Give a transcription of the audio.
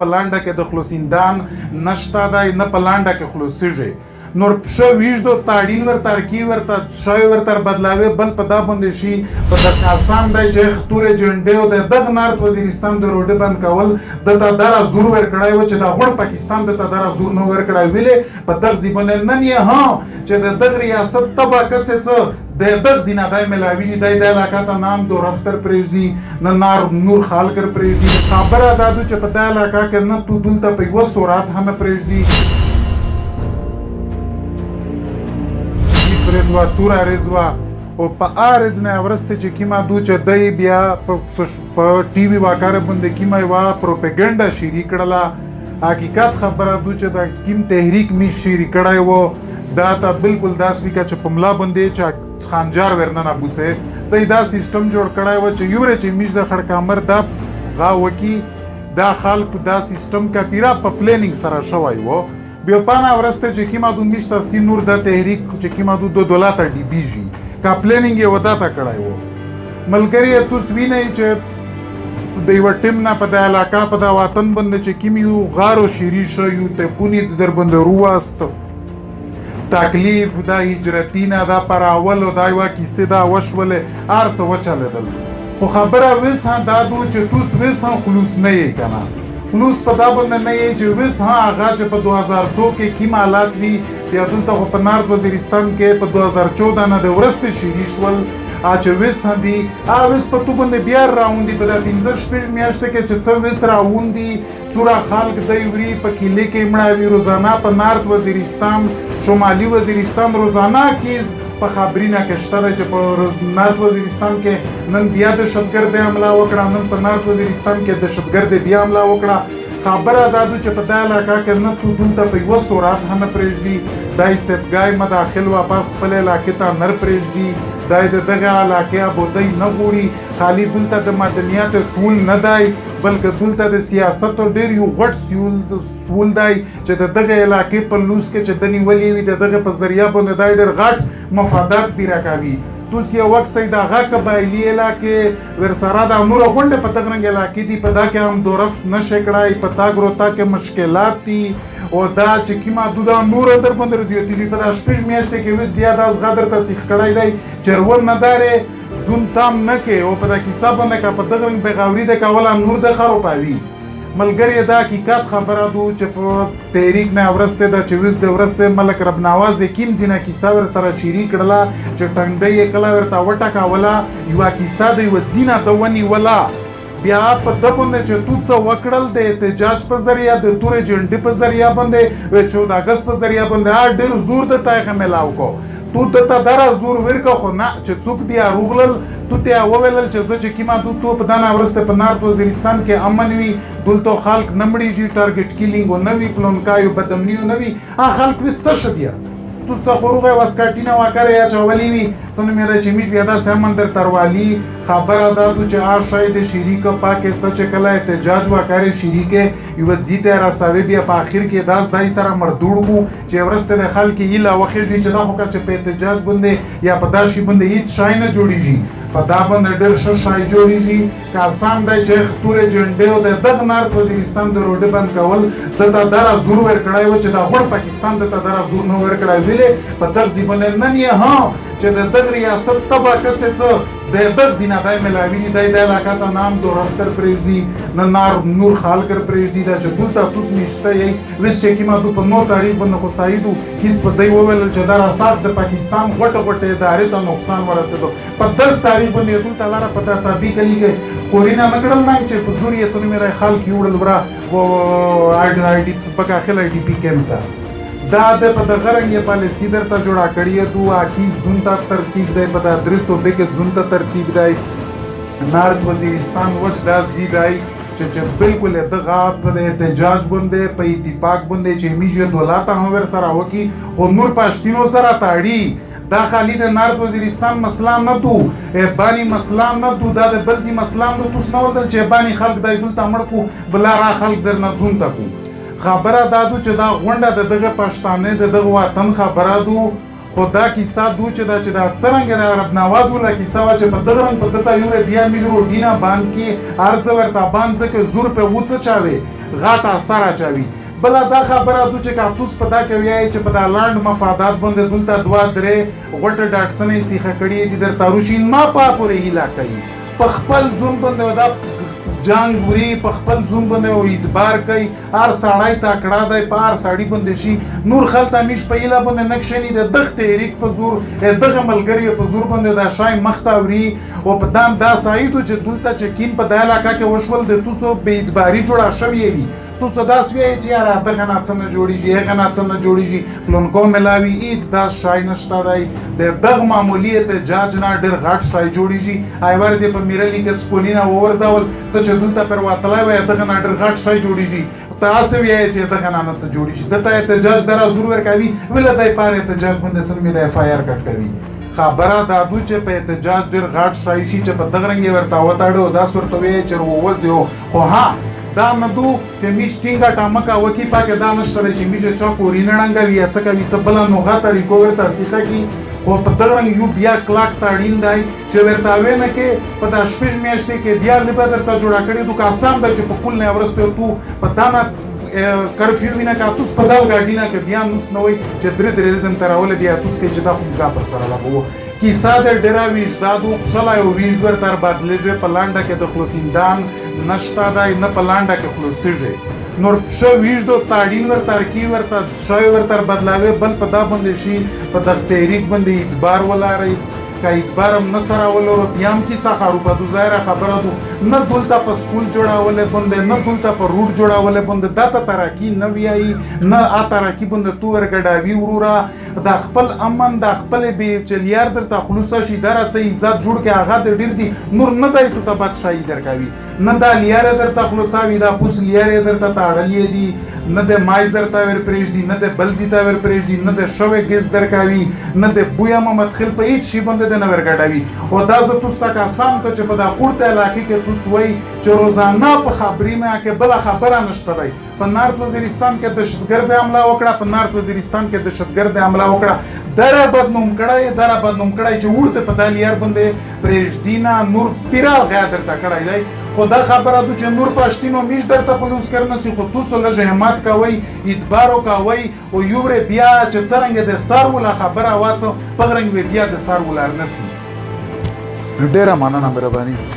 په لانډه کې د خلوصیندان نشته دی، نه په لانډه کې خلوصیږي. نور پښه ویږدو تاړین ور ترکی ورته شای ور تر بدلاوي بل په دا باندې شي په د آسان دی چې خطورې جنډې او د دغه نارت وزیرستان د روډ بند کول د تا دره زور ور کړای و چې دا غړ پاکستان د تا دره زور نو ور کړای ویلې په دغه ځبن نن یې ها چې د دغه ریاست تبا کسه څه د دغه ځینه دای ملاوی دی د علاقې ته نام دو رفتر پرېږدي نه نار نور خالکر پرېږدي خبره دادو چې په دا علاقې کې نه تو دلته په یو سورات هم پرېږدي رضوا تورا رضوا او په ارز نه ورسته چې کیما دو چې دای بیا په ټي وي واکاره باندې کیما وا پروپاګاندا شری کړلا حقیقت خبره دو چې د کیم تحریک می شری کړای وو دا ته بالکل داس وی کا چې پملا باندې چې خانجار ورننه بوسه دای دا سیستم جوړ کړای و چې یوره چې میش د خړکامر دا غا وکی دا خلق دا سیستم کا پیرا په پلانینګ سره شوی وو بیا پانا ورسته چې کیما دو میشتاستی نور د تحریک چې کیما دو دولت ډی بیجی کا پلانینګ یو داتا کړای وو ملګری تو سوینه چې د یو ټیم نه په د علاقې په د وطن باندې چې کیمیو غارو شری شو ته پونی در باندې رواست تکلیف دا هجرتینا دا پر اول دا یو کیسه دا وشول ارڅ وچاله خو خبره وسه دا دو چې تو وسه خلوص نه یې کنه خلوص په دا باندې نه یې چې وس ها هغه چې په 2002 کې کوم حالات وي بیا دلته په نارت وزیرستان کې په 2014 نه د ورسته شری شول چې وس هدي وس په تو باندې بیا راوندي په 15 شپږ میاشتې کې چې څو وس راوندي څورا خلک د یوري په کلی کې مړاوي روزانه په نارت وزیرستان شمالي وزیرستان روزانه کې په خبرینه کې شته چې په نارت وزیرستان کې نن بیا د شپګرد حمله وکړه نن په نارت وزیرستان کې د شپګرد بیا حمله وکړه خبره دادو چې په دا علاقه کې نه تو دلته په یو سورات هم پرېږدي دای سپګای مداخل واپس خپل علاقې ته نر پرېږدي دای دغه علاقې ابودای نه غوړي خالی دلته د مدنیات سول نه دی بلکې دلته د سیاست ډېر یو غټ سول دی چې دغه علاقې په لوس کې چې د نیولې وي دغه په ذریعہ باندې دای ډېر غټ مفادات پیرا کوي توس یو وخت سید هغه قبایلی علاقې ورسره د نور غونډه په دغه رنګ علاقې دی په دا کې هم دورفت نشه کړای په تا ګروتا کې مشکلات دي او دا چې کیما دودا نور در باندې زیاتې په دا شپږ میاشتې کې وس بیا داس غدر تسخ کړای دی چرون نه داره زون تام نه کې او په دا کې حساب نه کا په دغه رنګ بغاوري د کوله نور د خرو پاوي ملګری دا حقیقت خبره دو چې په تحریک نه ورسته د چويس د ورسته ملک رب نواز د کیم دینه کیسه ور سره چيري کړلا چې ټنګي کلا ورته وټکا ولا یو کیسه د وځینا د ونی ولا بیا په دپونه چې تو څه وکړل د احتجاج په ذریعہ د تور جنډي په ذریعہ باندې 14 اگست په ذریعہ باندې ډېر زور د تایخه ملاو کو تو ته درا زور ورکه خو نه چې څوک بیا روغلل تو ته وویل چې زه چې کیما تو په دانا ورسته په نارت وزیرستان کې امن وي دلته خلک نمړي ټارګټ کیلینګ او نوی پلانکایو بدمنیو نوی خلک وست شبیا تو ست خروغه واسکاټینا واکره یا چولې وي څنګه مې دا چې میش بیا دا سمندر تروالی خبره دا چې آ شاید شریک پاکه ته چې کله احتجاج واکره شریک یو ځیته راستوي بیا په اخر کې داس دای سره مردوړو چې ورسته د خلک ایله وخت چې دا خو چې په احتجاج باندې یا په داشي باندې هیڅ شای نه جوړیږي په دا باندې ډېر ښه شای جوړیږي که آسان دی چې خطورې جنډې او د دغه نارت وزیرستان د روډ بند کول دته دره زور ورکړی و چې دا غوړ پاکستان دته دره زور نه ورکړی ویلې په دغه ځای باندې نن یې ها چې د دغه ریاست تبا کسې څه د دغه ځینه دای ملاوي دی د علاقې ته نام دو رفتر پرېږدي نه نار نور خالکر پرېږدي دا چې دلته توس میشته یې وس چې کیما دو په نو تاریخ باندې خو سایدو هیڅ په دی وویل چې دا راساق د پاکستان غټه غټه ادارې ته نقصان ورسېدو په 10 تاریخ باندې دلته لاره په تابع کلی کې کورینا نکړل نه چې په زور یې څنګه مې خلک یوړل ورا و آی ډی په کاخل آی ډی پی کېم ته دا د په دغه رنګ پالیسي درته جوړه کړې دو اکی زونتا ترتیب دی په د درسو به کې زونتا ترتیب دی نارت وزیرستان وچ داس دی دی چې بالکل دغه په احتجاج باندې په اتفاق باندې چې میږي دولت هم ور سره وکي خو نور پښتینو سره تاړي دا خالی د نارت وزیرستان مسله نه تو بانی مسله نه تو دا د بلځي مسله نه تو سنول چې بانی خلک دای دلته مړ کو بلا را خلک در نه زونتا کو خبره دادو چې دا غونډه د دغه پښتانه د دغه وطن خبره دو خدا کیسه دو چې دا څنګه د عرب نواز ولا کیسه وا چې په دغه رنګ په دته یو بیا میجرو ډینا باند کې ارزه ورته باند څخه زور په وڅ چاوي غاټه اثر اچوي. بله دا خبره ده چې کاکتوس په دا کې وایي چې په دا لاند مفادات باندې دلته دوه درې غوټه ډاټسنې سیخه کړي دي درته روشین ما پا پورې هیله کوي په خپل ځون باندې دا جنګ وري په خپل ځون باندې اعتبار کوي هر سړی تکړه دی په هر سړي باندې شي نور خلته میش په هیله باندې نه کښېني د دغ تحریک په زور دغه ملګري په زور باندې دا شای مخته وري او په دام دا سعید چې دلته چې کین په دا علاقه کې وشول د توسو بې اعتباري جوړه شوې وي تو داس وایي چې یاره دغه نه څه نه جوړېږي هغه نه څه نه جوړېږي پلونکو ملاوي هېڅ داس شای نشته دی د دغه معمولي احتجاج نه ډېر غټ شای جوړېږي هایور چې په میره لیکه سپولینه وورځول ته چې دلته پر وتلی وایې دغه نه ډېر غټ شای جوړېږي ته هسې وایې چې دغه نه څه جوړېږي دته احتجاج دره زور ورکوي ویله دی پار احتجاج باندې څه مې د اف آی آر کټ کوي خبره دا ده چې په احتجاج ډېر غټ شای شي چې په دغه رنګ یې ورته وتاړو داس ورته وایي چې ووځي خو ها دا نه دو چې میش ټینګه ټامکه وکي پاکه دا نشته دی چې میشه چا کوري نه ړنګوي یا څه کوي څه بله نوغه طریقو ورته سیخه کړي خو په دغه رنګ یو بیا کلاک ته اړین دی چې ورته ویې نه کې په دا شپږ میاشتې کې بیا لبه درته جوړه کړې دو که اسام دی چې په کل نه وروسته تو په دا نه کرفیو وینه که توس په دغه ګاډي نه که بیا نوس نه وایي چې درې درېزم ته راوله بیا توس کوي چې دا خو موږ پر سره لګوو کیسه د ډېره ویژدادو شلی او ویژد ورته بدلېږي په لانډه کې د خلوصیندان نشته دی نه په لانډه کې خلوصېږي نور ښه ویژدو تاړین ورته ترکیب ورته شی ورته بدلاوي بل په دا باندې شي په دغه تحریک باندې اعتبار ولرئ که اعتبار هم نه سره ولرو بیا هم کیسه خروبه دو ظاهره خبره دو نه دلته په سکول جوړولی باندې نه دلته په روډ جوړولی باندې دا ته ترقي نه ویایي نه ا ترقي باندې تو ورګډاوي وروره د خپل امن د خپلې بې چې لیار درته خلوصه شي دا راڅه عزت جوړ کړي هغه د ډېر دي نور نه دی تو ته بادشاهي درکوي نه دا لیاره درته خلوصه وي دا پوس لیارې درته تاړلې دي نه د مای درته ور پرېږدي نه د بلځي ته ور پرېږدي نه د شوی ګیس درکوي نه د بویا مدخل په هېڅ شي باندې د نه ورګډوي او دا زه توس ته قسم که چې په دا پورته علاقې کې توس وایي چې روزانه په خبرینه کې بله خبره نشته دی په نارت وزیرستان کې دهشتګرد حمله وکړه په نارت وزیرستان کې دهشتګرد حمله وکړه دره بدنوم کړی چې ورته په دا لیار باندې پرېږدي نه نور سپیره غیا درته کړی دی خو دا خبره ده چې نور پښتینو میش درته پلوس کرنه سي خو توسو لږ همت کوئ اعتبار وکوئ او یو ورې بیا چې څرنګه د سر وله خبره واڅو په رنګ بیا د سر ولار نسی ډېره مننه مهرباني